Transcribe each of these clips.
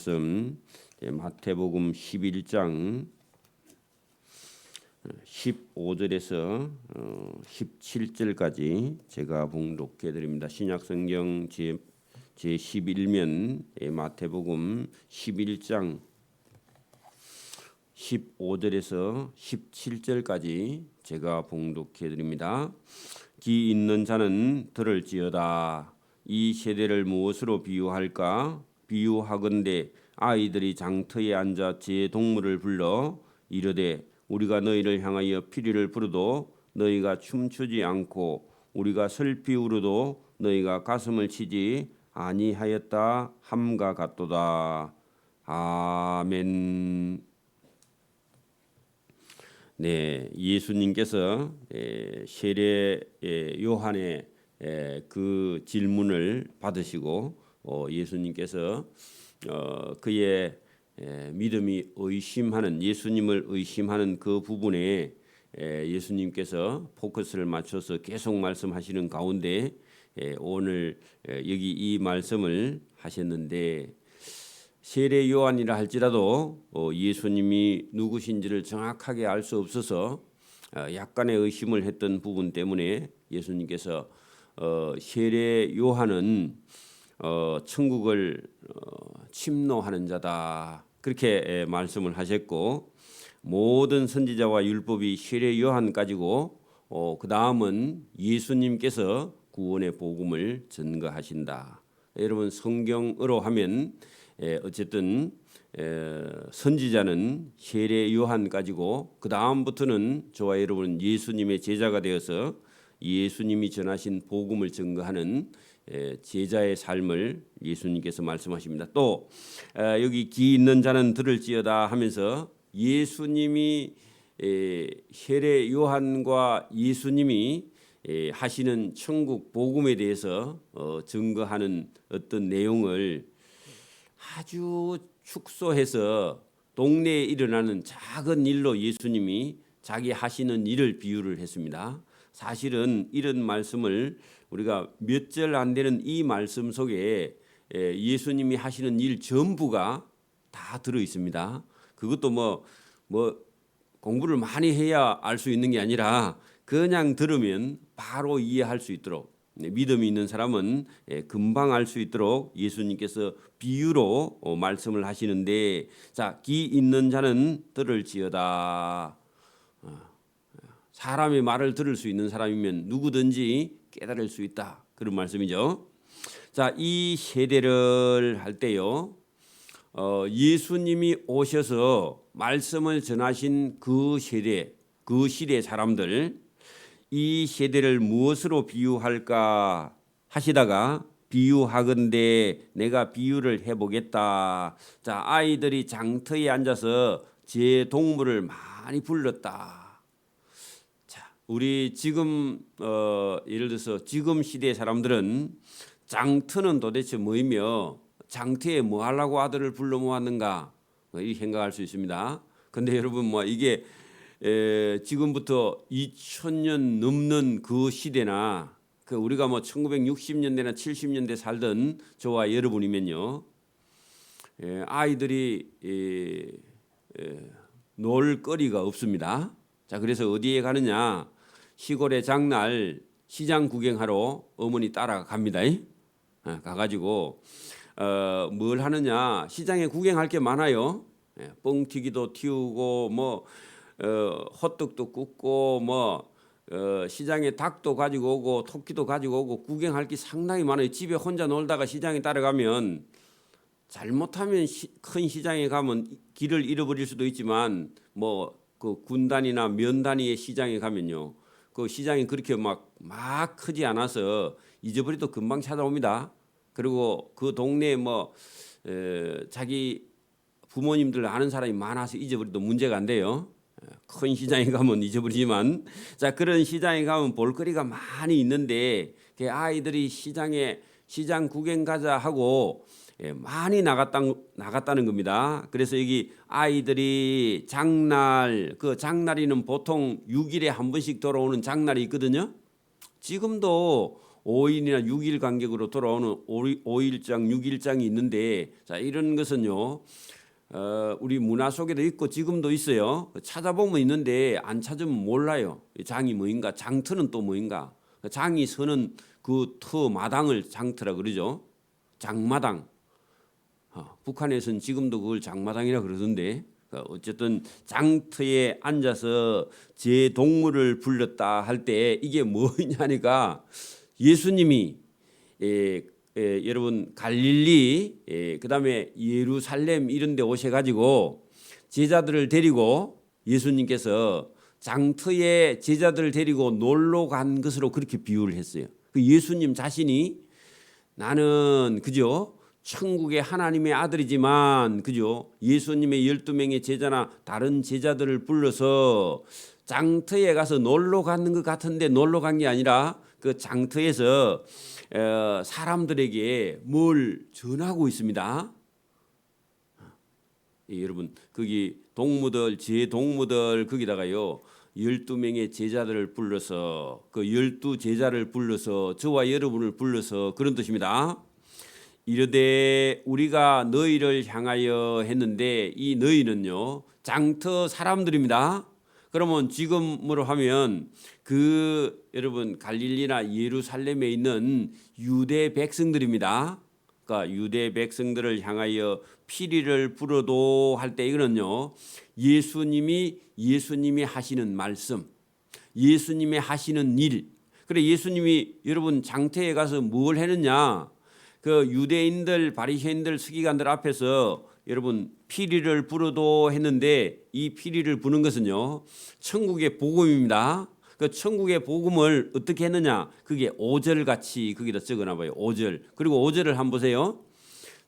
말씀 마태복음 11장 15절에서 17절까지 제가 봉독해 드립니다. 신약성경 제11면 마태복음 11장 15절에서 17절까지 제가 봉독해 드립니다. 귀 있는 자는 들을지어다. 이 세대를 무엇으로 비유할까? 비유하건대 아이들이 장터에 앉아 제 동물을 불러 이르되 우리가 너희를 향하여 피리를 부르도 너희가 춤추지 않고 우리가 슬피 울어도 너희가 가슴을 치지 아니하였다 함과 같도다. 아멘. 네, 예수님께서 세례 요한의 그 질문을 받으시고 예수님께서 그의 믿음이 의심하는 예수님을 의심하는 그 부분에 예수님께서 포커스를 맞춰서 계속 말씀하시는 가운데 오늘 여기 이 말씀을 하셨는데 세례 요한이라 할지라도 예수님이 누구신지를 정확하게 알 수 없어서 약간의 의심을 했던 부분 때문에 예수님께서 세례 요한은 천국을 침노하는 자다 그렇게 말씀을 하셨고 모든 선지자와 율법이 세례 요한 가지고 그 다음은 예수님께서 구원의 복음을 전거하신다. 여러분 성경으로 하면 어쨌든 선지자는 세례 요한 가지고 그 다음부터는 저와 여러분 예수님의 제자가 되어서 예수님이 전하신 복음을 증거하는 제자의 삶을 예수님께서 말씀하십니다. 또 여기 귀 있는 자는 들을지어다 하면서 예수님이 세례 요한과 예수님이 하시는 천국 복음에 대해서 증거하는 어떤 내용을 아주 축소해서 동네에 일어나는 작은 일로 예수님이 자기 하시는 일을 비유를 했습니다. 사실은 이런 말씀을 우리가 몇 절 안 되는 이 말씀 속에 예수님이 하시는 일 전부가 다 들어 있습니다. 그것도 뭐 공부를 많이 해야 알 수 있는 게 아니라 그냥 들으면 바로 이해할 수 있도록 믿음이 있는 사람은 금방 알 수 있도록 예수님께서 비유로 말씀을 하시는데 자, 귀 있는 자는 들을지어다. 사람의 말을 들을 수 있는 사람이면 누구든지 깨달을 수 있다. 그런 말씀이죠. 자, 이 세대를 할 때요. 예수님이 오셔서 말씀을 전하신 그 세대, 그 시대 사람들 이 세대를 무엇으로 비유할까 하시다가 비유하건대 내가 비유를 해보겠다. 자, 아이들이 장터에 앉아서 제 동물을 많이 불렀다. 자, 우리 지금 예를 들어서 지금 시대 사람들은 장터는 도대체 뭐이며 장터에 뭐 하려고 아들을 불러 모았는가 이 생각할 수 있습니다. 근데 여러분 뭐 이게 지금부터 2000년 넘는 그 시대나 그 우리가 뭐 1960년대나 70년대 살던 저와 여러분이면요 아이들이 놀 거리가 없습니다. 자, 그래서 어디에 가느냐 시골의 장날 시장 구경하러 어머니 따라갑니다. 가가지고 뭘 하느냐 시장에 구경할 게 많아요. 뻥튀기도 튀우고 뭐 헛떡도 굽고 뭐 시장에 닭도 가지고 오고 토끼도 가지고 오고 구경할 게 상당히 많아요. 집에 혼자 놀다가 시장에 따라가면 잘못하면 큰 시장에 가면 길을 잃어버릴 수도 있지만 뭐 그 군단이나 면단위의 시장에 가면요 그 시장이 그렇게 막 크지 않아서 잊어버려도 금방 찾아옵니다. 그리고 그 동네에 뭐 자기 부모님들 아는 사람이 많아서 잊어버려도 문제가 안 돼요. 큰 시장에 가면 잊어버리지만 자 그런 시장에 가면 볼거리가 많이 있는데 아이들이 시장 구경 가자 하고 많이 나갔다는 겁니다. 그래서 여기 아이들이 장날 그 장날이는 보통 6일에 한 번씩 돌아오는 장날이 있거든요. 지금도 5일이나 6일 간격으로 돌아오는 5일장, 6일장이 있는데, 자, 이런 것은요, 우리 문화 속에도 있고 지금도 있어요. 찾아보면 있는데 안 찾으면 몰라요. 장이 뭐인가, 장터는 또 뭐인가. 장이 서는 그 터 마당을 장터라 그러죠. 장마당. 북한에서는 지금도 그걸 장마당이라 그러던데, 어쨌든 장터에 앉아서 제 동물을 불렀다 할 때 이게 뭐냐니까 예수님이 여러분 갈릴리 그다음에 예루살렘 이런 데 오셔가지고 제자들을 데리고 예수님께서 장터에 제자들을 데리고 놀러 간 것으로 그렇게 비유를 했어요. 그 예수님 자신이 나는 그죠? 천국의 하나님의 아들이지만 그죠? 예수님의 12명의 제자나 다른 제자들을 불러서 장터에 가서 놀러 가는 것 같은데 놀러 간 게 아니라 그 장터에서 사람들에게 뭘 전하고 있습니다. 여러분 거기 동무들 제 동무들 거기다가요 12명의 제자들을 불러서 그 12제자를 불러서 저와 여러분을 불러서 그런 뜻입니다. 이르되 우리가 너희를 향하여 했는데 이 너희는요 장터 사람들입니다. 그러면 지금으로 하면 그 여러분 갈릴리나 예루살렘에 있는 유대 백성들입니다. 그러니까 유대 백성들을 향하여 피리를 불어도 할 때 이거는요 예수님이 하시는 말씀, 예수님이 하시는 일. 그래 예수님이 여러분 장터에 가서 뭘 했느냐? 그 유대인들, 바리새인들, 서기관들 앞에서 여러분 피리를 불어도 했는데 이 피리를 부는 것은요 천국의 복음입니다. 그 천국의 복음을 어떻게 했느냐? 그게 5절 같이 거기다 적어놔 봐요. 5절. 그리고 5절을 한번 보세요.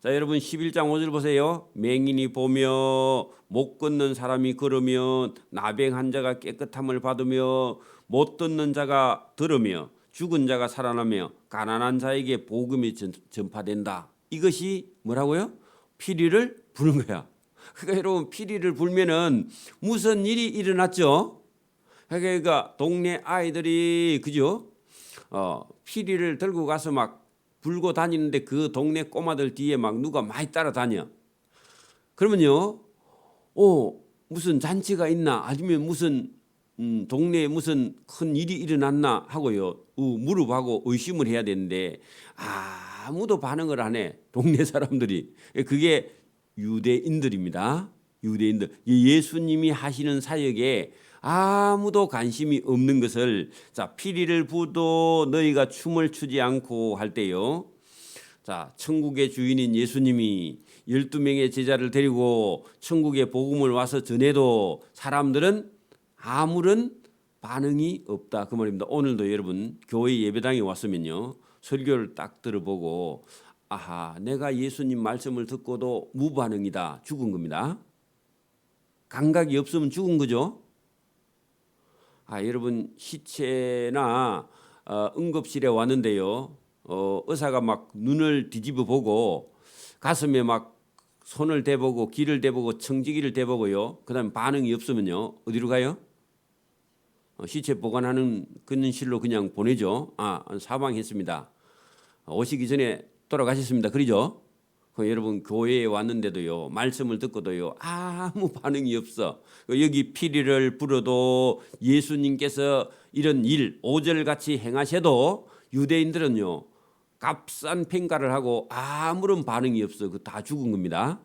자, 여러분 11장 5절 보세요. 맹인이 보며 못 걷는 사람이 걸으면 나병한 자가 깨끗함을 받으며 못 듣는 자가 들으며 죽은 자가 살아나며 가난한 자에게 복음이 전파된다. 이것이 뭐라고요? 피리를 부는 거야. 그러니까 여러분 피리를 불면은 무슨 일이 일어났죠? 그러니까 동네 아이들이 그죠? 피리를 들고 가서 막 불고 다니는데 그 동네 꼬마들 뒤에 막 누가 많이 따라다녀. 그러면요, 무슨 잔치가 있나 아니면 무슨 동네에 무슨 큰 일이 일어났나 하고요 무릎하고 의심을 해야 되는데 아무도 반응을 안 해. 동네 사람들이. 그게 유대인들입니다. 유대인들. 예수님이 하시는 사역에 아무도 관심이 없는 것을 자 피리를 부도 너희가 춤을 추지 않고 할 때요. 자 천국의 주인인 예수님이 12명의 제자를 데리고 천국의 복음을 와서 전해도 사람들은 아무런 반응이 없다 그 말입니다. 오늘도 여러분 교회 예배당에 왔으면요 설교를 딱 들어보고 아하 내가 예수님 말씀을 듣고도 무반응이다 죽은 겁니다. 감각이 없으면 죽은 거죠. 여러분 시체나 응급실에 왔는데요 의사가 막 눈을 뒤집어 보고 가슴에 막 손을 대보고 귀를 대보고 청지기를 대보고요 그다음 반응이 없으면요 어디로 가요? 시체 보관하는 근실로 그냥 보내죠. 사망했습니다. 오시기 전에 돌아가셨습니다. 그러죠? 여러분 교회에 왔는데도요 말씀을 듣고도요 아무 반응이 없어. 여기 피리를 불어도 예수님께서 이런 일 5절 같이 행하셔도 유대인들은요 값싼 평가를 하고 아무런 반응이 없어. 그 다 죽은 겁니다.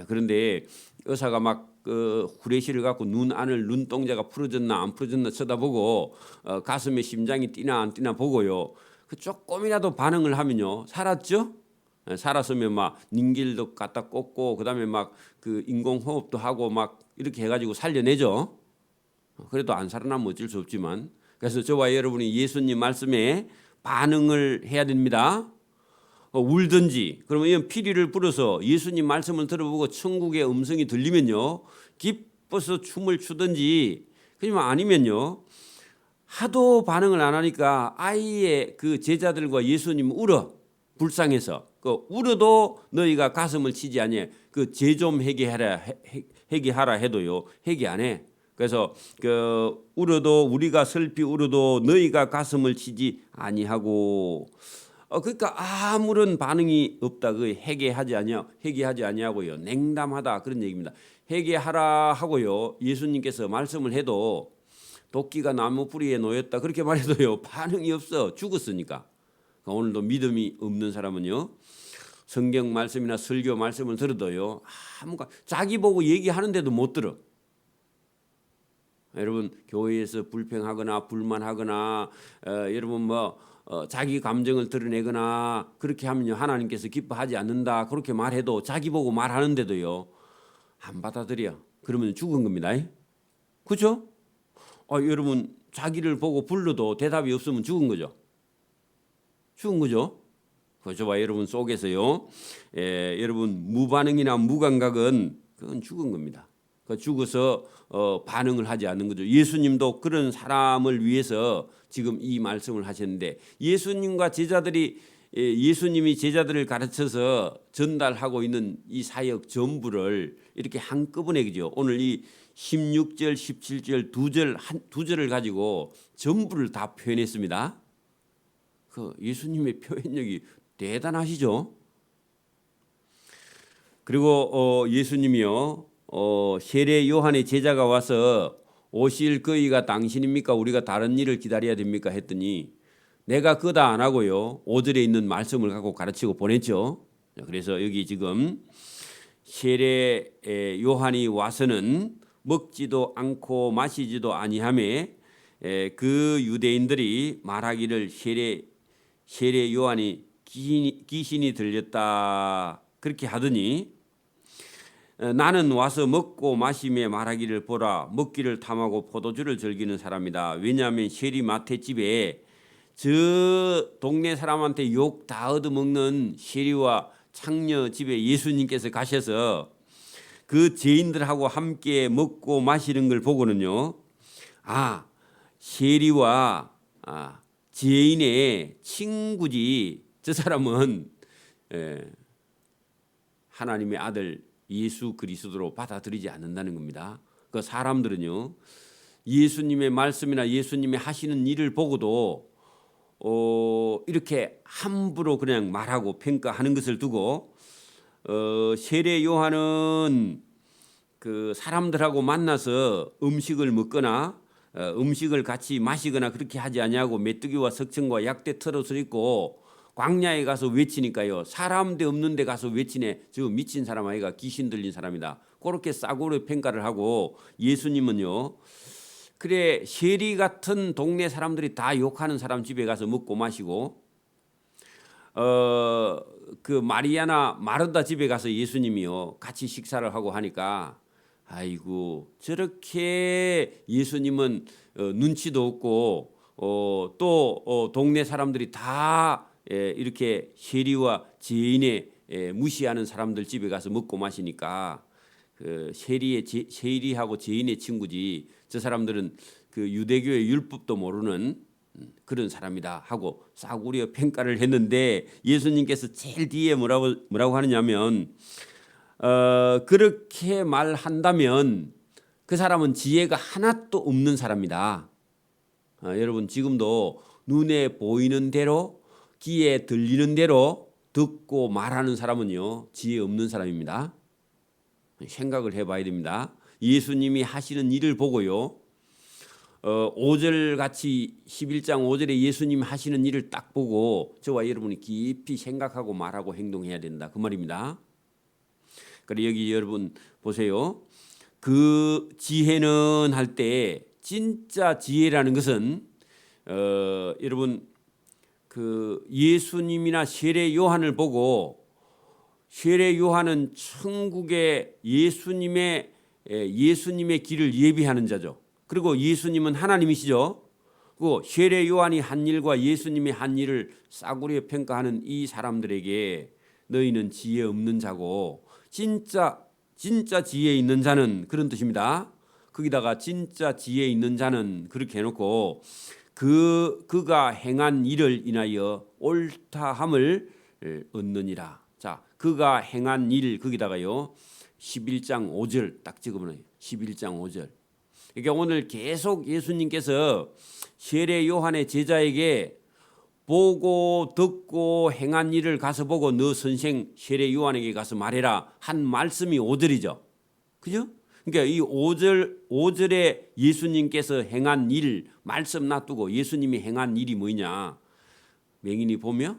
그런데 의사가 막 후레쉬를 갖고 눈 안을 눈동자가 풀어졌나 안 풀어졌나 쳐다보고 가슴에 심장이 뛰나 안 뛰나 보고요 그 조금이라도 반응을 하면요 살았죠. 살았으면 막 닝길도 갖다 꽂고 그다음에 막 그 인공호흡도 하고 막 이렇게 해가지고 살려내죠. 그래도 안 살아나면 어쩔 수 없지만 그래서 저와 여러분이 예수님 말씀에 반응을 해야 됩니다. 울든지 그러면 이런 피리를 불어서 예수님 말씀을 들어보고 천국의 음성이 들리면요 기뻐서 춤을 추든지 그러면 아니면요 하도 반응을 안 하니까 아예 그 제자들과 예수님 울어 불쌍해서 울어도 너희가 가슴을 치지 아니해 그 죄 좀 회개하라 해도요 회개 안 해. 그래서 울어도 우리가 슬피 울어도 너희가 가슴을 치지 아니하고 그러니까 아무런 반응이 없다. 그 회개하지 아니하고요. 냉담하다 그런 얘기입니다. 회개하라 하고요. 예수님께서 말씀을 해도 도끼가 나무 뿌리에 놓였다 그렇게 말해도요. 반응이 없어. 죽었으니까. 오늘도 믿음이 없는 사람은요. 성경 말씀이나 설교 말씀을 들어도요. 자기 보고 얘기하는데도 못 들어. 여러분 교회에서 불평하거나 불만하거나 여러분 자기 감정을 드러내거나 그렇게 하면요 하나님께서 기뻐하지 않는다 그렇게 말해도 자기 보고 말하는데도요 안 받아들여. 그러면 죽은 겁니다. 그렇죠? 여러분 자기를 보고 불러도 대답이 없으면 죽은 거죠. 죽은 거죠. 저와 여러분 속에서요 여러분 무반응이나 무감각은 그건 죽은 겁니다. 죽어서 반응을 하지 않는 거죠. 예수님도 그런 사람을 위해서 지금 이 말씀을 하셨는데 예수님과 제자들이 예수님이 제자들을 가르쳐서 전달하고 있는 이 사역 전부를 이렇게 한꺼번에 그죠. 오늘 이 16절, 17절 두 절을 가지고 전부를 다 표현했습니다. 그 예수님의 표현력이 대단하시죠. 그리고 예수님이요. 세례 요한의 제자가 와서 오실 그이가 당신입니까? 우리가 다른 일을 기다려야 됩니까? 했더니 내가 그다 안 하고요. 5절에 있는 말씀을 갖고 가르치고 보냈죠. 그래서 여기 지금 세례 요한이 와서는 먹지도 않고 마시지도 아니하매 그 유대인들이 말하기를 세례 요한이 귀신이 들렸다 그렇게 하더니 나는 와서 먹고 마시며 말하기를 보라 먹기를 탐하고 포도주를 즐기는 사람이다. 왜냐하면 세리 마태 집에 저 동네 사람한테 욕 다 얻어먹는 세리와 창녀 집에 예수님께서 가셔서 그 죄인들하고 함께 먹고 마시는 걸 보고는요. 세리와 죄인의 친구지. 저 사람은 하나님의 아들 예수 그리스도로 받아들이지 않는다는 겁니다. 그 사람들은요. 예수님의 말씀이나 예수님이 하시는 일을 보고도 이렇게 함부로 그냥 말하고 평가하는 것을 두고 세례 요한은 그 사람들하고 만나서 음식을 먹거나 음식을 같이 마시거나 그렇게 하지 아니하고 메뚜기와 석청과 약대 털옷을 입고 광야에 가서 외치니까요. 사람들 없는 데 가서 외치네. 저 미친 사람 아이가 귀신 들린 사람이다. 그렇게 싸구려 평가를 하고 예수님은요. 그래 세리 같은 동네 사람들이 다 욕하는 사람 집에 가서 먹고 마시고 그 마리아나 마르다 집에 가서 예수님이요. 같이 식사를 하고 하니까 아이고 저렇게 예수님은 눈치도 없고 또 동네 사람들이 다 이렇게 세리와 죄인의 무시하는 사람들 집에 가서 먹고 마시니까 그 세리하고 죄인의 친구지 저 사람들은 그 유대교의 율법도 모르는 그런 사람이다 하고 싸구려 평가를 했는데 예수님께서 제일 뒤에 뭐라고 하느냐면 그렇게 말한다면 그 사람은 지혜가 하나도 없는 사람이다. 여러분 지금도 눈에 보이는 대로 귀에 들리는 대로 듣고 말하는 사람은요 지혜 없는 사람입니다. 생각을 해봐야 됩니다. 예수님이 하시는 일을 보고요 5절 같이 11장 5절에 예수님이 하시는 일을 딱 보고 저와 여러분이 깊이 생각하고 말하고 행동해야 된다 그 말입니다. 그래 여기 여러분 보세요. 그 지혜는 할 때 진짜 지혜라는 것은 여러분 그 예수님이나 세례 요한을 보고 세례 요한은 천국의 예수님의 길을 예비하는 자죠. 그리고 예수님은 하나님이시죠. 그 세례 요한이 한 일과 예수님이 한 일을 싸구려 평가하는 이 사람들에게 너희는 지혜 없는 자고 진짜 지혜 있는 자는 그런 뜻입니다. 거기다가 진짜 지혜 있는 자는 그렇게 해놓고 그가 행한 일을 인하여 옳다함을 얻느니라. 자, 그가 행한 일 거기다가요 11장 5절 딱 찍으면 11장 5절 그러니까 오늘 계속 예수님께서 세례 요한의 제자에게 보고 듣고 행한 일을 가서 보고 너 선생 세례 요한에게 가서 말해라 한 말씀이 5절이죠. 그죠? 그러니까 이 5절에 예수님께서 행한 일 말씀 놔두고 예수님이 행한 일이 뭐냐? 맹인이 보며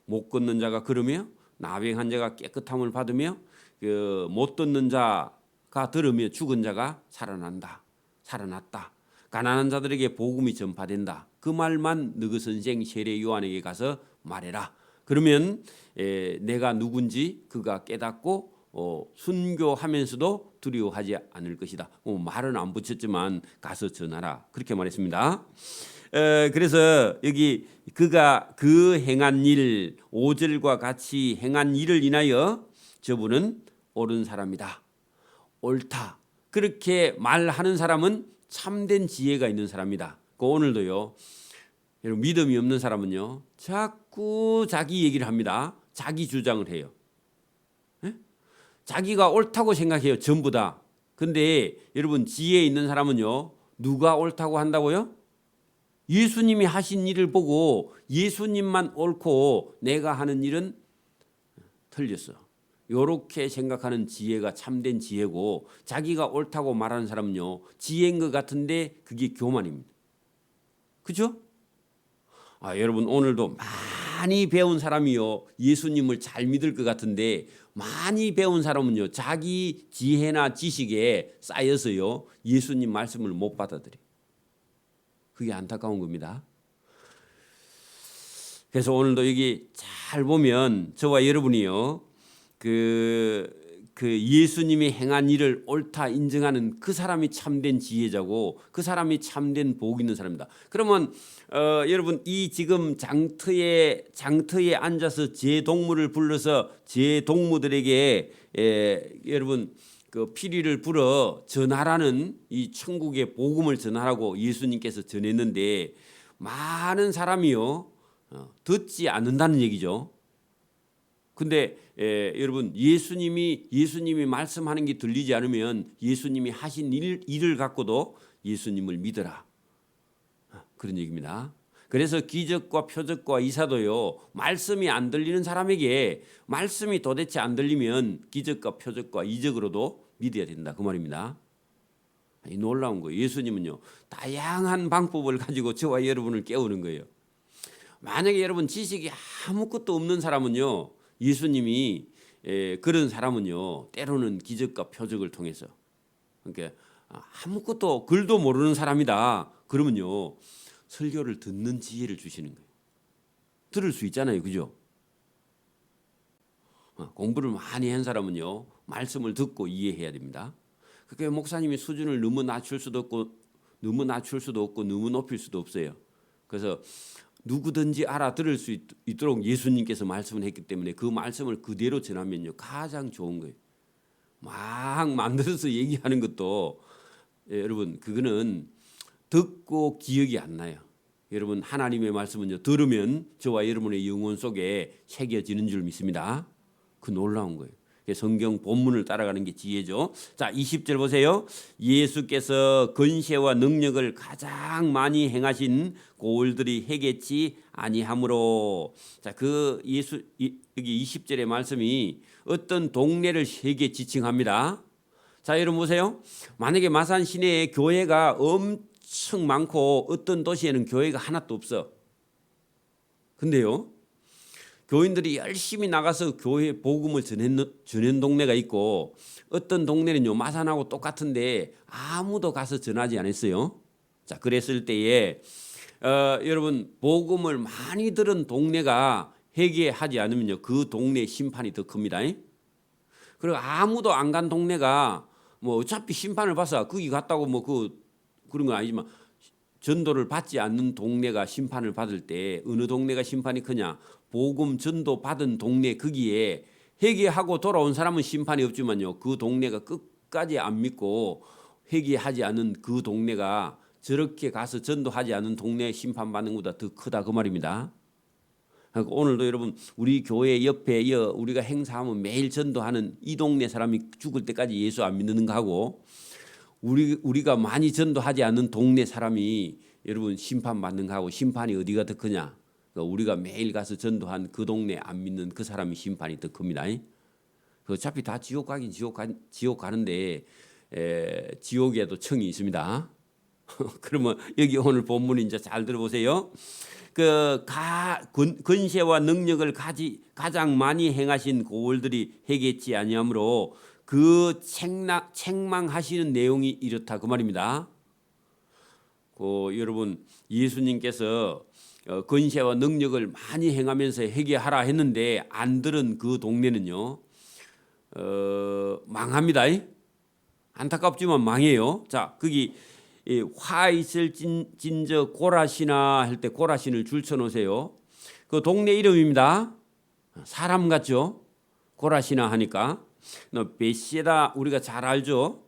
못 걷는 자가 걸으며 나병한 자가 깨끗함을 받으며 못 듣는 자가 들으며 죽은 자가 살아났다. 가난한 자들에게 복음이 전파된다. 그 말만 너희 선생 세례 요한에게 가서 말해라. 그러면 내가 누군지 그가 깨닫고 순교하면서도 두려워하지 않을 것이다. 말은 안 붙였지만 가서 전하라. 그렇게 말했습니다. 그래서 여기 그가 그 행한 일 5절과 같이 행한 일을 인하여 저분은 옳은 사람이다. 옳다. 그렇게 말하는 사람은 참된 지혜가 있는 사람이다. 오늘도요. 여러분 믿음이 없는 사람은요. 자꾸 자기 얘기를 합니다. 자기 주장을 해요. 에? 자기가 옳다고 생각해요. 전부 다. 근데 여러분 지혜 있는 사람은요. 누가 옳다고 한다고요? 예수님이 하신 일을 보고 예수님만 옳고 내가 하는 일은 틀렸어. 이렇게 생각하는 지혜가 참된 지혜고 자기가 옳다고 말하는 사람은요. 지혜인 것 같은데 그게 교만입니다. 그죠? 여러분 오늘도 많이 배운 사람이요. 예수님을 잘 믿을 것 같은데 많이 배운 사람은요. 자기 지혜나 지식에 쌓여서요. 예수님 말씀을 못 받아들여요. 그게 안타까운 겁니다. 그래서 오늘도 여기 잘 보면 저와 여러분이요. 그 예수님이 행한 일을 옳다 인정하는 그 사람이 참된 지혜자고 그 사람이 참된 복 있는 사람이다. 그러면 여러분 이 지금 장터에 앉아서 제 동무를 불러서 제 동무들에게 여러분 그 피리를 불어 전하라는 이 천국의 복음을 전하라고 예수님께서 전했는데 많은 사람이요 듣지 않는다는 얘기죠. 근데 여러분 예수님이 말씀하는 게 들리지 않으면 예수님이 하신 일을 갖고도 예수님을 믿어라. 그런 얘기입니다. 그래서 기적과 표적과 이사도요. 말씀이 안 들리는 사람에게 말씀이 도대체 안 들리면 기적과 표적과 이적으로도 믿어야 된다. 그 말입니다. 이 놀라운 거예요. 예수님은요. 다양한 방법을 가지고 저와 여러분을 깨우는 거예요. 만약에 여러분 지식이 아무것도 없는 사람은요. 예수님이 그런 사람은요. 때로는 기적과 표적을 통해서 그러니까 아무것도 글도 모르는 사람이다. 그러면요. 설교를 듣는 지혜를 주시는 거예요. 들을 수 있잖아요. 그죠? 공부를 많이 한 사람은요. 말씀을 듣고 이해해야 됩니다. 그게 목사님이 수준을 너무 낮출 수도 없고 너무 높일 수도 없어요. 그래서 누구든지 알아들을 수 있도록 예수님께서 말씀을 했기 때문에 그 말씀을 그대로 전하면요. 가장 좋은 거예요. 막 만들어서 얘기하는 것도 여러분 그거는 듣고 기억이 안 나요. 여러분 하나님의 말씀은요. 들으면 저와 여러분의 영혼 속에 새겨지는 줄 믿습니다. 그 놀라운 거예요. 성경 본문을 따라가는 게 지혜죠. 자, 20절 보세요. 예수께서 권세와 능력을 가장 많이 행하신 고을들이 해겠지 아니하므로. 자, 그 여기 20절의 말씀이 어떤 동네를 세 개 지칭합니다. 자, 여러분 보세요. 만약에 마산 시내에 교회가 엄청 많고 어떤 도시에는 교회가 하나도 없어. 근데요. 교인들이 열심히 나가서 교회 복음을 전하는 동네가 있고 어떤 동네는요 마산하고 똑같은데 아무도 가서 전하지 않았어요. 자, 그랬을 때에 여러분 복음을 많이 들은 동네가 회개하지 않으면요 그 동네의 심판이 더 큽니다. 그리고 아무도 안 간 동네가 뭐 어차피 심판을 받아 거기 갔다고 뭐 그런 건 아니지만 전도를 받지 않는 동네가 심판을 받을 때 어느 동네가 심판이 크냐? 복음 전도 받은 동네 거기에 회개하고 돌아온 사람은 심판이 없지만요. 그 동네가 끝까지 안 믿고 회개하지 않은 그 동네가 저렇게 가서 전도하지 않은 동네 심판받는 것보다 더 크다 그 말입니다. 그러니까 오늘도 여러분 우리 교회 옆에 우리가 행사하면 매일 전도하는 이 동네 사람이 죽을 때까지 예수 안 믿는 거 하고 우리가 많이 전도하지 않는 동네 사람이 여러분 심판받는 거하고 심판이 어디가 더 크냐? 그러니까 우리가 매일 가서 전도한 그 동네 안 믿는 그 사람이 심판이 더 큽니다. 어차피 다 지옥 가긴 지옥 가는데 지옥에도 청이 있습니다. 그러면 여기 오늘 본문 이제 잘 들어보세요. 근세와 능력을 가장 많이 행하신 고을들이 해겠지 아니하므로 그 책망하시는 내용이 이렇다 그 말입니다. 여러분 예수님께서 근세와 능력을 많이 행하면서 회개하라 했는데 안 들은 그 동네는요 망합니다. 안타깝지만 망해요. 자, 거기 화 있을 진저 고라시나 할 때 고라신을 줄쳐 놓으세요. 그 동네 이름입니다. 사람 같죠? 고라시나 하니까. 베세다 우리가 잘 알죠?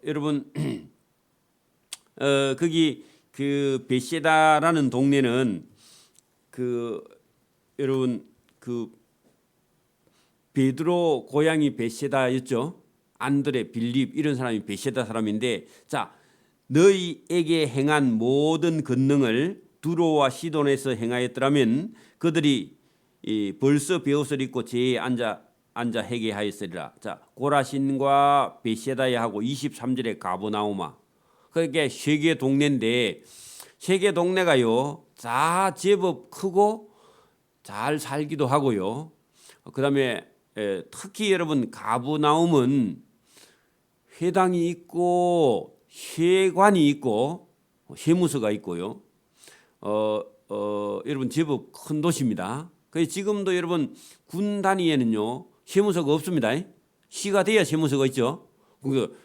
여러분 거기 그 베세다라는 동네는 여러분 베드로 고향이 베세다였죠. 안드레, 빌립 이런 사람이 베세다 사람인데, 자 너희에게 행한 모든 권능을 두로와 시돈에서 행하였더라면 그들이 벌써 베옷을 입고 제에 앉아 회개하였으리라. 자 고라신과 베세다에 하고 23절에 가버나우마. 그게 세계 동네인데 세계 동네가요 다 제법 크고 잘 살기도 하고요. 그다음에 특히 여러분 가버나움은 회당이 있고 회관이 있고 세무서가 있고요. 여러분 제법 큰 도시입니다. 그래서 지금도 여러분 군 단위에는요 세무서가 없습니다. 시가 돼야 세무서가 있죠. 그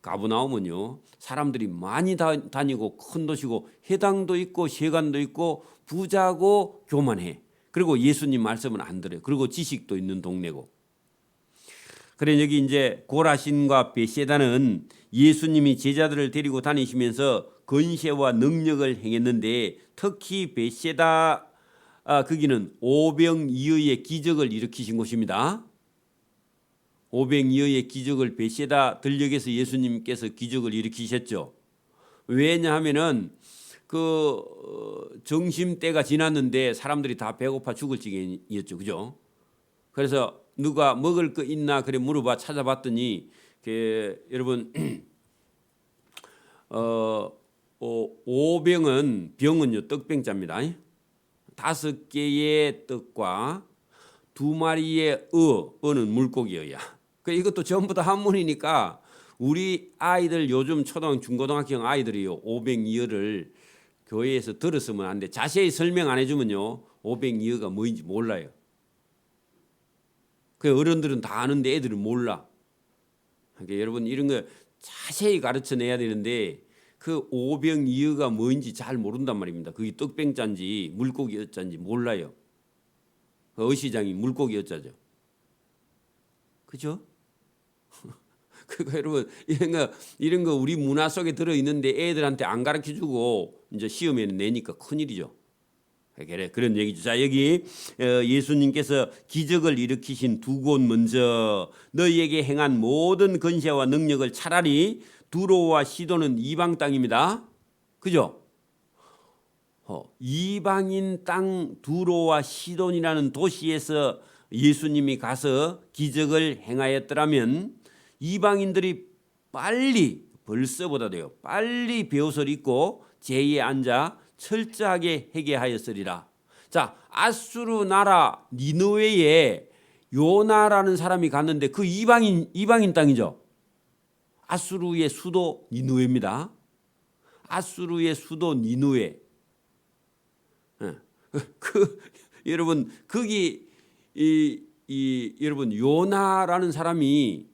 가버나움은요 사람들이 많이 다니고 큰 도시고 회당도 있고 세관도 있고 부자고 교만해. 그리고 예수님 말씀은 안 들어요. 그리고 지식도 있는 동네고. 그래 여기 이제 고라신과 베세다는 예수님이 제자들을 데리고 다니시면서 권세와 능력을 행했는데 특히 베세다 거기는 오병이어의 기적을 일으키신 곳입니다. 오병이어의 기적을 베세다 들녘에서 예수님께서 기적을 일으키셨죠. 왜냐하면은 점심때가 지났는데 사람들이 다 배고파 죽을 지경이었죠. 그죠? 그래서 누가 먹을 거 있나 그래 물어봐 찾아봤더니 여러분 오병은 병은요 떡병자입니다. 5개의 떡과 2마리의 어는 물고기어야. 이것도 전부 다 한문이니까 우리 아이들 요즘 초등 중고등학교 아이들이요 오병이어를 교회에서 들었으면 안 돼. 자세히 설명 안 해주면요 오병이어가 뭐인지 몰라요. 그 어른들은 다 아는데 애들은 몰라. 그러니까 여러분 이런 거 자세히 가르쳐 내야 되는데 그 오병이어가 뭐인지 잘 모른단 말입니다. 그게 떡병자인지 물고기어자인지 몰라요. 어시장이 물고기어자죠. 그죠? 그거 여러분 이런 거 우리 문화 속에 들어 있는데 애들한테 안 가르쳐 주고 이제 시험에는 내니까 큰일이죠. 그런 얘기죠. 자 여기 예수님께서 기적을 일으키신 두 곳 먼저 너희에게 행한 모든 권세와 능력을 차라리 두로와 시돈은 이방 땅입니다. 그죠? 이방인 땅 두로와 시돈이라는 도시에서 예수님이 가서 기적을 행하였더라면 이방인들이 벌써보다도요 빨리 베옷을 입고 제에 앉아 철저하게 회개하였으리라. 자 아수르 나라 니느웨에 요나라는 사람이 갔는데 그 이방인 땅이죠. 아수르의 수도 니느웨입니다. 아수르의 수도 니느웨. 여러분 거기 여러분 요나라는 사람이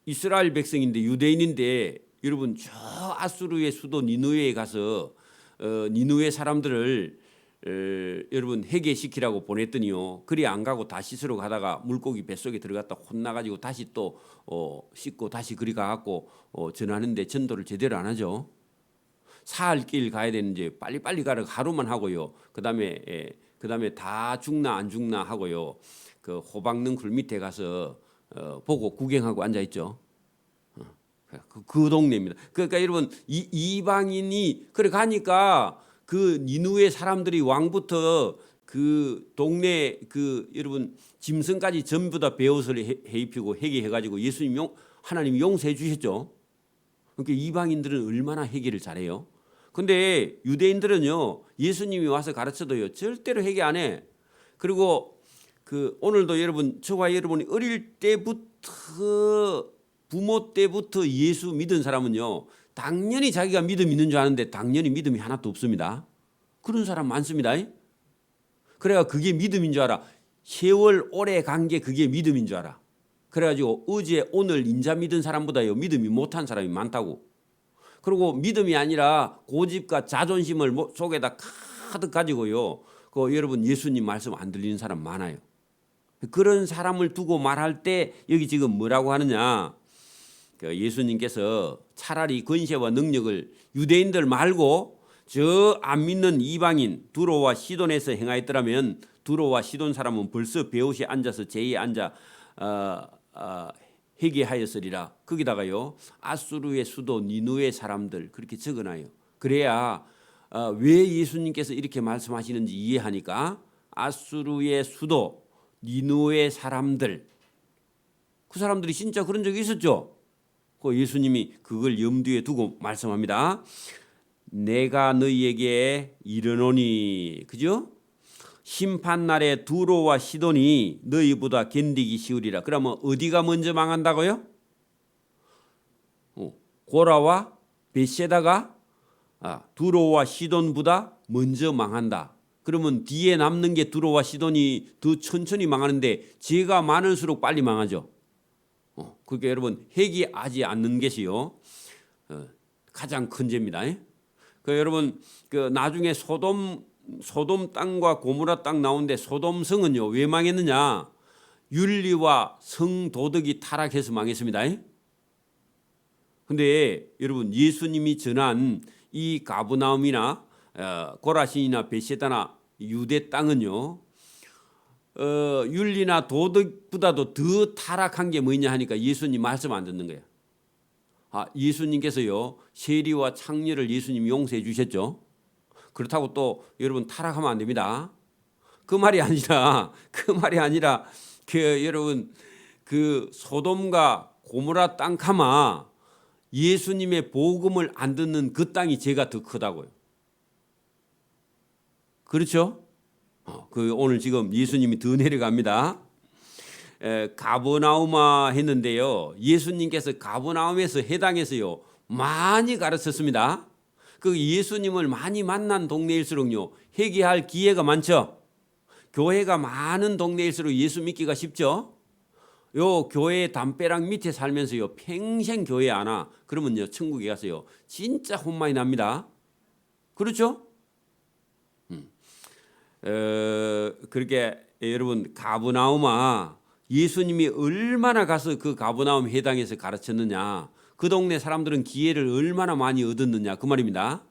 이스라엘 백성인데 유대인인데 여러분 저 아수르의 수도 니느웨에 가서 니느웨 사람들을 여러분 회개시키라고 보냈더니요. 그리 안 가고 다시스로 가다가 물고기 뱃속에 들어갔다 혼나가지고 다시 또 씻고 다시 그리 가갖고 전하는데 전도를 제대로 안 하죠. 사흘 길 가야 되는지 빨리빨리 가라 하루만 하고요. 그다음에 다 죽나 안 죽나 하고요. 그 호박능 굴 밑에 가서 보고 구경하고 앉아 있죠. 그 동네입니다. 그러니까 여러분 이방인이 그래 가니까 그 니누의 사람들이 왕부터 그 동네 그 여러분 짐승까지 전부 다 베옷을 해 입히고 회개해 가지고 예수님 하나님이 용서해 주셨죠. 그러니까 이방인들은 얼마나 회개를 잘해요. 근데 유대인들은요 예수님이 와서 가르쳐도요 절대로 회개 안 해. 그리고 그 오늘도 여러분 저와 여러분이 어릴 때부터 부모 때부터 예수 믿은 사람은요 당연히 자기가 믿음 있는 줄 아는데 당연히 믿음이 하나도 없습니다. 그런 사람 많습니다. 그래가 그게 믿음인 줄 알아. 세월 오래 간 게 그게 믿음인 줄 알아. 그래가지고 어제 오늘 인자 믿은 사람보다요 믿음이 못한 사람이 많다고. 그리고 믿음이 아니라 고집과 자존심을 속에다 가득 가지고요. 그 여러분 예수님 말씀 안 들리는 사람 많아요. 그런 사람을 두고 말할 때 여기 지금 뭐라고 하느냐. 예수님께서 차라리 권세와 능력을 유대인들 말고 저 안 믿는 이방인 두로와 시돈에서 행하였더라면 두로와 시돈 사람은 벌써 베옷에 앉아서 제에 앉아 회개하였으리라. 거기다가요 아수르의 수도 니누의 사람들 그렇게 적어놔요. 그래야 왜 예수님께서 이렇게 말씀하시는지 이해하니까 아수르의 수도 니누의 사람들 그 사람들이 진짜 그런 적이 있었죠. 그 예수님이 그걸 염두에 두고 말씀합니다. 내가 너희에게 이르노니 그죠? 심판날에 두로와 시돈이 너희보다 견디기 쉬우리라. 그러면 어디가 먼저 망한다고요? 고라와 벳세다가 두로와 시돈보다 먼저 망한다. 그러면 뒤에 남는 게 두로와 시돈이 더 천천히 망하는데 죄가 많을수록 빨리 망하죠. 그러니까 여러분 회개하지 않는 것이요 가장 큰 죄입니다. 그 여러분 그 나중에 소돔 땅과 고모라 땅 나오는데 소돔 성은요 왜 망했느냐? 윤리와 성도덕이 타락해서 망했습니다. 근데 여러분 예수님이 전한 이 가브나움이나 고라신이나 벳세다나 유대 땅은요 윤리나 도덕보다도 더 타락한 게 뭐냐 하니까 예수님 말씀 안 듣는 거예요. 예수님께서요 세리와 창녀를 예수님 용서해 주셨죠. 그렇다고 또 여러분 타락하면 안 됩니다. 그 말이 아니라 여러분 그 소돔과 고모라 땅 가마 예수님의 복음을 안 듣는 그 땅이 죄가 더 크다고요. 그렇죠? 그 오늘 지금 예수님이 더 내려갑니다. 가버나움아 했는데요. 예수님께서 가버나움에서 해당해서요 많이 가르쳤습니다. 그 예수님을 많이 만난 동네일수록요 회개할 기회가 많죠. 교회가 많은 동네일수록 예수 믿기가 쉽죠. 요 교회 담벼락 밑에 살면서요 평생 교회 안 와. 그러면요 천국에 가서요 진짜 혼만이 납니다. 그렇죠? 그렇게 여러분 가버나움아 예수님이 얼마나 가서 그 가버나움 회당에서 가르쳤느냐. 그 동네 사람들은 기회를 얼마나 많이 얻었느냐 그 말입니다.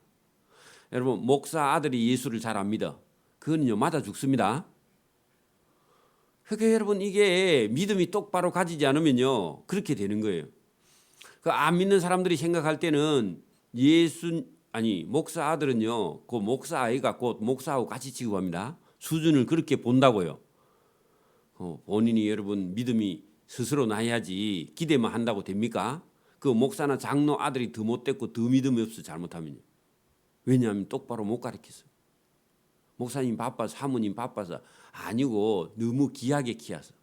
여러분 목사 아들이 예수를 잘 안 믿어. 그건요 맞아 죽습니다. 그러니까 여러분 이게 믿음이 똑바로 가지지 않으면요 그렇게 되는 거예요. 그 안 믿는 사람들이 생각할 때는 목사 아들은요 그 목사 아이가 곧 목사하고 같이 취급합니다. 수준을 그렇게 본다고요. 본인이 여러분 믿음이 스스로 나야지 기대만 한다고 됩니까? 그 목사나 장로 아들이 더 못됐고 더 믿음이 없어 잘못하면요. 왜냐하면 똑바로 못 가르쳤어요. 목사님 바빠서 사모님 바빠서 아니고 너무 귀하게 키워서.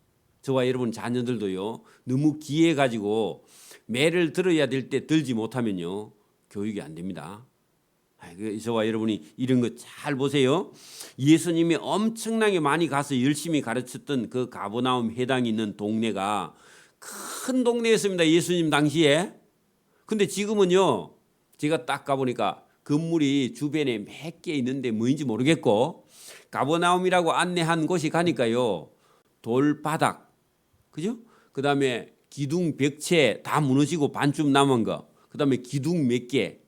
저와 여러분 자녀들도요 너무 귀해 가지고 매를 들어야 될 때 들지 못하면요 교육이 안 됩니다. 저와 여러분이 이런 거 잘 보세요. 예수님이 엄청나게 많이 가서 열심히 가르쳤던 그 가버나움 회당이 있는 동네가 큰 동네였습니다. 예수님 당시에. 근데 지금은요 제가 딱 가보니까 건물이 주변에 몇 개 있는데 뭐인지 모르겠고 가버나움이라고 안내한 곳이 가니까요 돌바닥 그죠? 그 다음에 기둥 벽체 다 무너지고 반쯤 남은 거 그 다음에 기둥 몇 개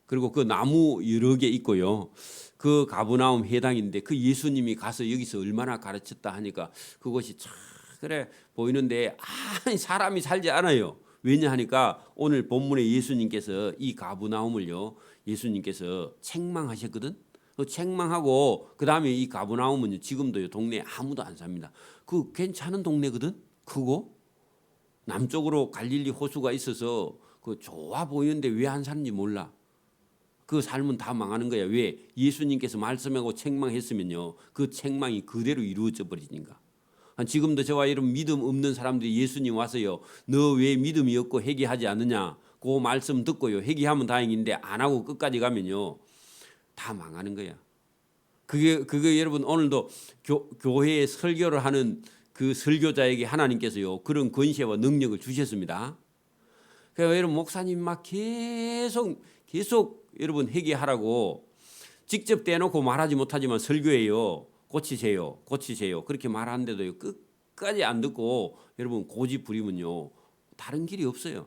그리고 그 나무 여러 개 있고요. 그 가버나움 회당인데 그 예수님이 가서 여기서 얼마나 가르쳤다 하니까 그것이 참 그래 보이는데 사람이 살지 않아요. 왜냐하니까 오늘 본문에 예수님께서 이 가브나움을요, 예수님께서 책망하셨거든. 책망하고 그 다음에 이 가브나움은 지금도 동네에 아무도 안 삽니다. 그 괜찮은 동네거든. 크고 남쪽으로 갈릴리 호수가 있어서 그 좋아 보이는데 왜 안 사는지 몰라. 그 삶은 다 망하는 거야. 왜? 예수님께서 말씀하고 책망했으면요, 그 책망이 그대로 이루어져 버리니까. 지금도 저와 여러분 믿음 없는 사람들이 예수님 와서요, 너 왜 믿음이 없고 회개하지 않느냐, 그 말씀 듣고요 회개하면 다행인데 안 하고 끝까지 가면요 다 망하는 거야. 그게 여러분 오늘도 교회에 설교를 하는 그 설교자에게 하나님께서요 그런 권세와 능력을 주셨습니다. 그래서 여러분 목사님 막 계속 여러분 회개하라고 직접 대놓고 말하지 못하지만 설교해요. 고치세요. 그렇게 말하는데도요 끝까지 안 듣고 여러분 고집 부리면요 다른 길이 없어요.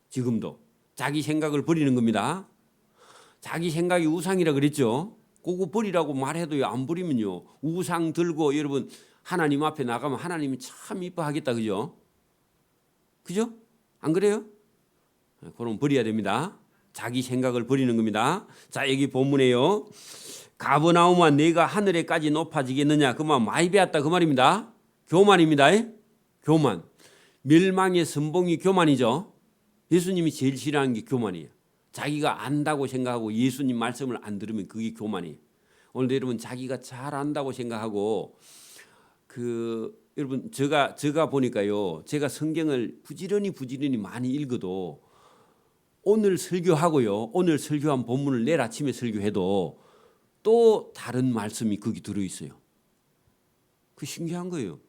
지금도 자기 생각을 버리는 겁니다. 자기 생각이 우상이라 그랬죠. 그거 버리라고 말해도요 안 버리면요 우상 들고 여러분 하나님 앞에 나가면 하나님이 참 이뻐하겠다, 그죠? 그죠? 안 그래요? 그럼 버려야 됩니다. 자기 생각을 버리는 겁니다. 자, 여기 본문에요, 가버나움아 내가 하늘에까지 높아지겠느냐, 그 말 많이 배웠다 그 말입니다. 교만입니다. 교만. 멸망의 선봉이 교만이죠. 예수님이 제일 싫어하는 게 교만이에요. 자기가 안다고 생각하고 예수님 말씀을 안 들으면 그게 교만이에요. 오늘도 여러분 자기가 잘 안다고 생각하고 여러분 제가 보니까요, 제가 성경을 부지런히 많이 읽어도 오늘 설교하고요, 오늘 설교한 본문을 내일 아침에 설교해도 또 다른 말씀이 거기 들어있어요. 그 신기한 거예요.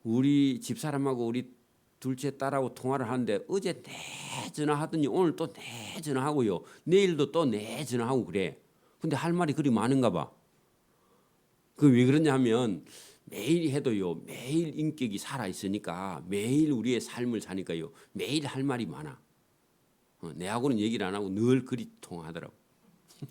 우리 집사람하고 우리 둘째 딸하고 통화를 하는데 어제 내 전화하더니 오늘 또 내 전화하고요, 내일도 또 내 전화하고 그래. 근데 할 말이 그리 많은가 봐. 그 왜 그러냐 하면 매일 해도요 매일 인격이 살아있으니까, 매일 우리의 삶을 사니까요 매일 할 말이 많아. 내하고는 얘기를 안 하고 늘 그리 통하더라고.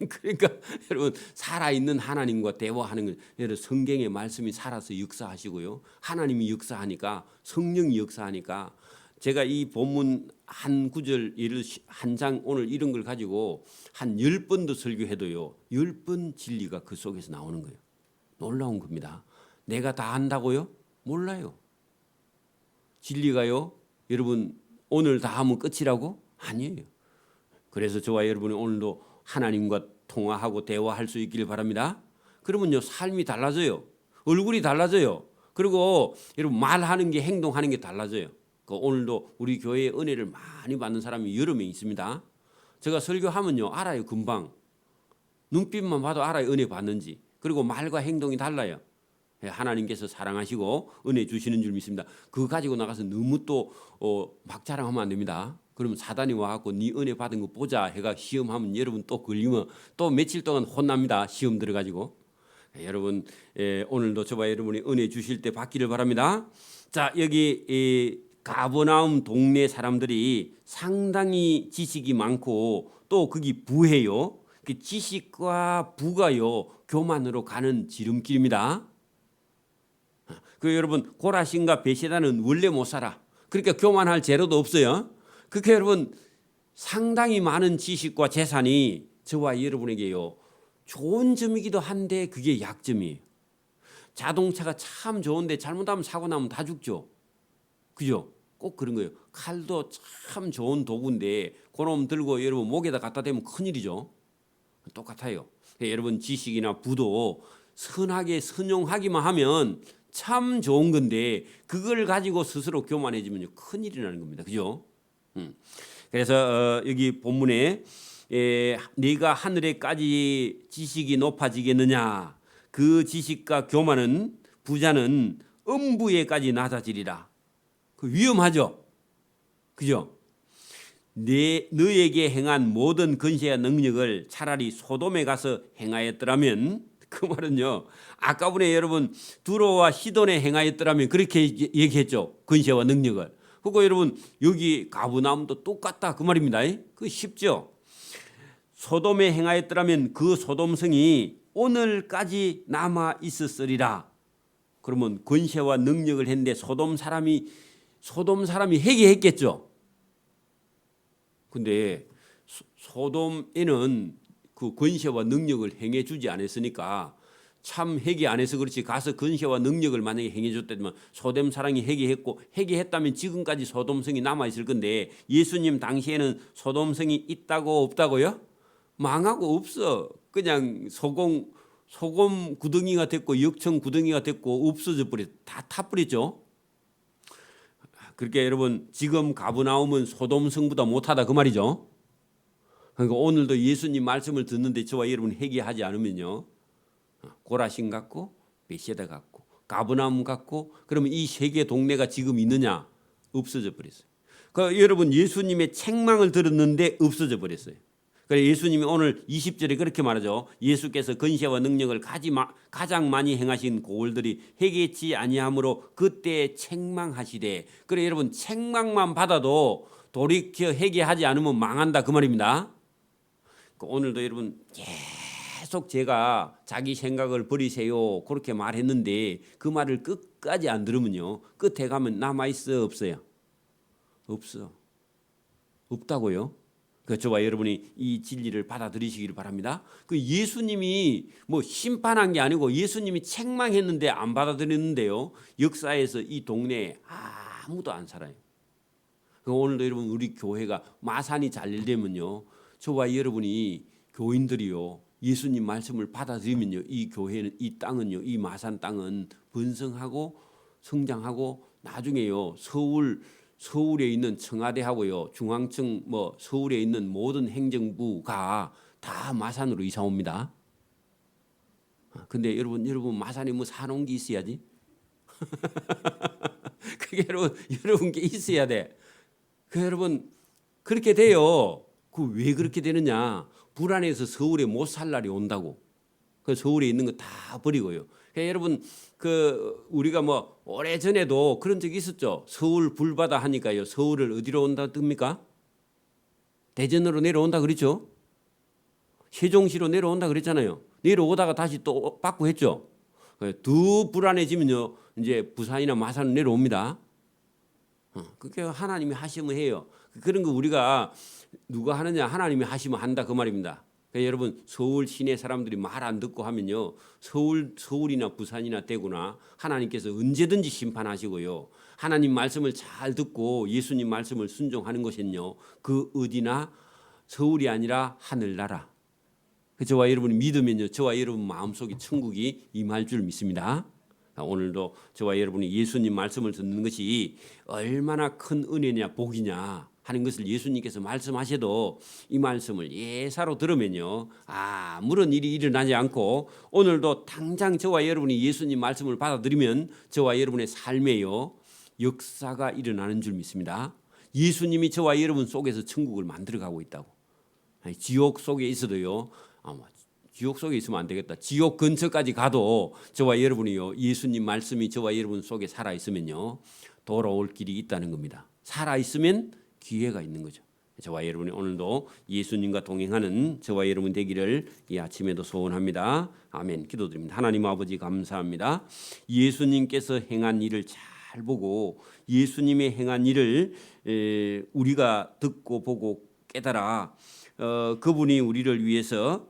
그러니까 여러분 살아있는 하나님과 대화하는 건 여러분 성경의 말씀이 살아서 역사하시고요, 하나님이 역사하니까, 성령이 역사하니까, 제가 이 본문 한 구절 예를 한 장 오늘 이런 걸 가지고 한 10번도 설교해도요 10번 진리가 그 속에서 나오는 거예요. 놀라운 겁니다. 내가 다 안다고요? 몰라요. 진리가요 여러분 오늘 다 하면 끝이라고? 아니에요. 그래서 저와 여러분이 오늘도 하나님과 통화하고 대화할 수 있기를 바랍니다. 그러면요 삶이 달라져요. 얼굴이 달라져요. 그리고 여러분 말하는 게, 행동하는 게 달라져요. 오늘도 우리 교회에 은혜를 많이 받는 사람이 여러 명 있습니다. 제가 설교하면요 알아요. 금방 눈빛만 봐도 알아요 은혜 받는지. 그리고 말과 행동이 달라요. 하나님께서 사랑하시고 은혜 주시는 줄 믿습니다. 그거 가지고 나가서 너무 또 막 자랑하면 안 됩니다. 그러면 사단이 와갖고 네 은혜 받은 거 보자 해가 시험하면 여러분 또 걸리면 또 며칠 동안 혼납니다. 시험 들어가지고. 여러분 오늘도 저와 여러분이 은혜 주실 때 받기를 바랍니다. 자, 여기 가버나움 동네 사람들이 상당히 지식이 많고 또 거기 부해요. 그 지식과 부가요 교만으로 가는 지름길입니다. 그 여러분 고라신과 베세다는 원래 못 살아. 그러니까 교만할 재료도 없어요. 그렇게 여러분 상당히 많은 지식과 재산이 저와 여러분에게요 좋은 점이기도 한데 그게 약점이에요. 자동차가 참 좋은데 잘못하면 사고 나면 다 죽죠. 그죠? 꼭 그런 거예요. 칼도 참 좋은 도구인데 그놈 들고 여러분 목에다 갖다 대면 큰일이죠. 똑같아요. 여러분 지식이나 부도 선하게 선용하기만 하면 참 좋은 건데 그걸 가지고 스스로 교만해지면 큰일이 나는 겁니다. 그죠? 그래서 여기 본문에 네가 하늘에까지 지식이 높아지겠느냐, 그 지식과 교만은 부자는 음부에까지 낮아지리라. 그 위험하죠. 그죠? 너에게 행한 모든 권세와 능력을 차라리 소돔에 가서 행하였더라면, 그 말은요 아까분에 여러분 두로와 시돈에 행하였더라면 그렇게 얘기했죠. 권세와 능력을. 그거 여러분 여기 가브나움도 똑같다 그 말입니다. 그 쉽죠. 소돔에 행하였더라면 그 소돔성이 오늘까지 남아 있었으리라. 그러면 권세와 능력을 했는데 소돔 사람이 소돔 사람이 회개했겠죠. 근데 소돔에는 그 권세와 능력을 행해 주지 않았으니까 참 회개 안 해서 그렇지, 가서 권세와 능력을 만약에 행해 줬다면 소돔 사람이 회개했다면 지금까지 소돔성이 남아 있을 건데, 예수님 당시에는 소돔성이 있다고 없다고요? 망하고 없어. 그냥 소금 구덩이가 됐고 역청 구덩이가 됐고 없어져 버렸, 다 타버렸죠. 그렇게 여러분, 지금 가버나움은 소돔성보다 못하다 그 말이죠. 그러니까 오늘도 예수님 말씀을 듣는데 저와 여러분 회개하지 않으면요, 고라신 같고 베세다 같고 가버나움 같고, 그러면 이 세 개 동네가 지금 있느냐? 없어져 버렸어요. 그러니까 여러분, 예수님의 책망을 들었는데 없어져 버렸어요. 그래서 예수님이 오늘 20절에 그렇게 말하죠. 예수께서 권세와 능력을 가장 많이 행하신 고을들이 회개치 아니함으로 그때 책망하시되. 그래 여러분, 책망만 받아도 돌이켜 회개하지 않으면 망한다 그 말입니다. 오늘도 여러분 계속 제가 자기 생각을 버리세요 그렇게 말했는데 그 말을 끝까지 안 들으면요, 끝에 가면 남아있어 없어요? 없어. 없다고요. 저와 여러분이 이 진리를 받아들이시기를 바랍니다. 그 예수님이 뭐 심판한 게 아니고 예수님이 책망했는데 안 받아들였는데요, 역사에서 이 동네에 아무도 안 살아요. 오늘도 여러분, 우리 교회가 마산이 잘 되면요, 저와 여러분이 교인들이요 예수님 말씀을 받아들이면요, 이 교회는, 이 땅은요, 이 마산 땅은 번성하고 성장하고 나중에요 서울에 있는 청와대하고요 중앙청 서울에 있는 모든 행정부가 다 마산으로 이사 옵니다. 근데 여러분 마산에 뭐 사놓은 게 있어야지. 그게 여러분 게 있어야 돼. 여러분 그렇게 돼요. 그 왜 그렇게 되느냐? 불안해서 서울에 못 살 날이 온다고. 그 서울에 있는 거 다 버리고요. 여러분 우리가 오래 전에도 그런 적이 있었죠. 서울 불바다 하니까요, 서울을 어디로 온다 뜹니까? 대전으로 내려온다 그랬죠. 세종시로 내려온다 그랬잖아요. 내려오다가 다시 또 받고 했죠. 더 불안해지면요, 이제 부산이나 마산으로 내려옵니다. 그게 하나님이 하시면 해요. 그런 거 우리가 누가 하느냐? 하나님이 하시면 한다 그 말입니다. 여러분, 서울 시내 사람들이 말 안 듣고 하면요, 서울이나 부산이나 대구나 하나님께서 언제든지 심판하시고요, 하나님 말씀을 잘 듣고 예수님 말씀을 순종하는 것은요, 그 어디나 서울이 아니라 하늘나라. 저와 여러분이 믿으면요, 저와 여러분 마음속에 천국이 임할 줄 믿습니다. 오늘도 저와 여러분이 예수님 말씀을 듣는 것이 얼마나 큰 은혜냐 복이냐 하는 것을 예수님께서 말씀하셔도 이 말씀을 예사로 들으면요, 아무런 일이 일어나지 않고 오늘도 당장 저와 여러분이 예수님 말씀을 받아들이면 저와 여러분의 삶에요 역사가 일어나는 줄 믿습니다. 예수님이 저와 여러분 속에서 천국을 만들어가고 있다고. 지옥 속에 있어도요, 지옥 속에 있으면 안 되겠다, 지옥 근처까지 가도 저와 여러분이요 예수님 말씀이 저와 여러분 속에 살아 있으면요 돌아올 길이 있다는 겁니다. 살아 있으면 기회가 있는 거죠. 저와 여러분이 오늘도 예수님과 동행하는 저와 여러분 되기를 이 아침에도 소원합니다. 아멘. 기도드립니다. 하나님 아버지 감사합니다. 예수님께서 행한 일을 잘 보고 예수님의 행한 일을 우리가 듣고 보고 깨달아 그분이 우리를 위해서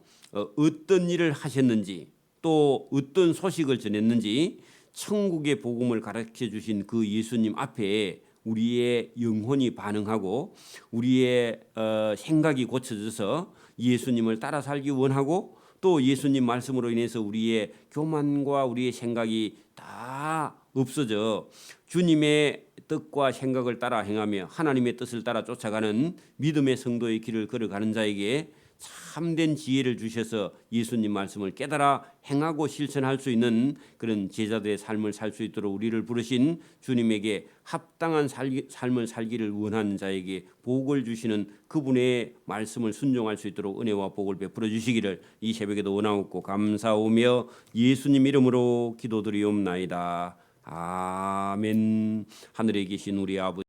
어떤 일을 하셨는지, 또 어떤 소식을 전했는지 천국의 복음을 가르쳐 주신 그 예수님 앞에 우리의 영혼이 반응하고 우리의 생각이 고쳐져서 예수님을 따라 살기 원하고, 또 예수님 말씀으로 인해서 우리의 교만과 우리의 생각이 다 없어져 주님의 뜻과 생각을 따라 행하며 하나님의 뜻을 따라 쫓아가는 믿음의 성도의 길을 걸어가는 자에게 참된 지혜를 주셔서 예수님 말씀을 깨달아 행하고 실천할 수 있는 그런 제자들의 삶을 살 수 있도록 우리를 부르신 주님에게 합당한 삶을 살기를 원하는 자에게 복을 주시는 그분의 말씀을 순종할 수 있도록 은혜와 복을 베풀어 주시기를 이 새벽에도 원하옵고 감사오며 예수님 이름으로 기도드리옵나이다. 아멘. 하늘에 계신 우리 아버지,